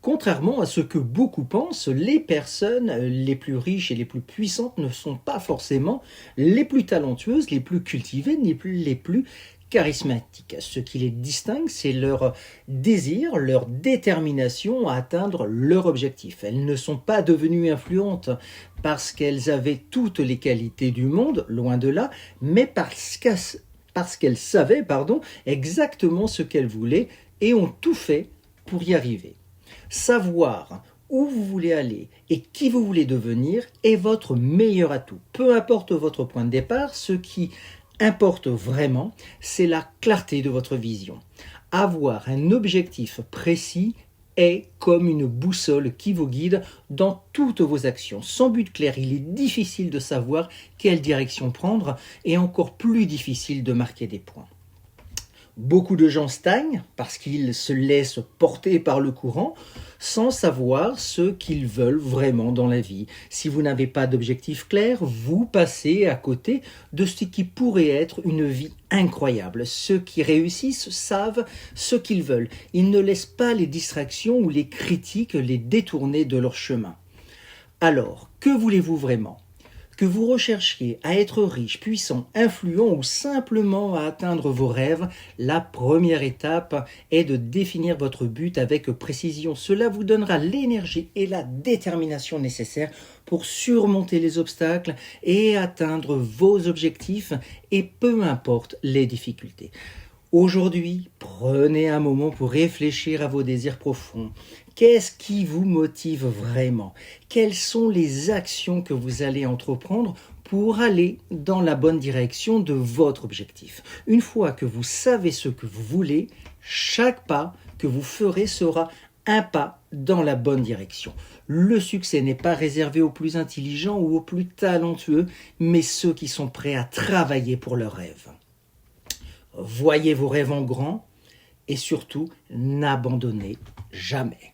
Contrairement à ce que beaucoup pensent, les personnes les plus riches et les plus puissantes ne sont pas forcément les plus talentueuses, les plus cultivées, ni les plus charismatiques. Ce qui les distingue, c'est leur désir, leur détermination à atteindre leur objectif. Elles ne sont pas devenues influentes parce qu'elles avaient toutes les qualités du monde, loin de là, mais parce qu'elles savaient, exactement ce qu'elles voulaient et ont tout fait pour y arriver. Savoir où vous voulez aller et qui vous voulez devenir est votre meilleur atout. Peu importe votre point de départ, ce qui importe vraiment, c'est la clarté de votre vision. Avoir un objectif précis est comme une boussole qui vous guide dans toutes vos actions. Sans but clair, il est difficile de savoir quelle direction prendre et encore plus difficile de marquer des points. Beaucoup de gens stagnent parce qu'ils se laissent porter par le courant sans savoir ce qu'ils veulent vraiment dans la vie. Si vous n'avez pas d'objectif clair, vous passez à côté de ce qui pourrait être une vie incroyable. Ceux qui réussissent savent ce qu'ils veulent. Ils ne laissent pas les distractions ou les critiques les détourner de leur chemin. Alors, que voulez-vous vraiment ? Que vous recherchiez à être riche, puissant, influent ou simplement à atteindre vos rêves, la première étape est de définir votre but avec précision. Cela vous donnera l'énergie et la détermination nécessaires pour surmonter les obstacles et atteindre vos objectifs, et peu importe les difficultés. Aujourd'hui, prenez un moment pour réfléchir à vos désirs profonds. Qu'est-ce qui vous motive vraiment ? Quelles sont les actions que vous allez entreprendre pour aller dans la bonne direction de votre objectif ? Une fois que vous savez ce que vous voulez, chaque pas que vous ferez sera un pas dans la bonne direction. Le succès n'est pas réservé aux plus intelligents ou aux plus talentueux, mais ceux qui sont prêts à travailler pour leurs rêves. Voyez vos rêves en grand et surtout, n'abandonnez jamais.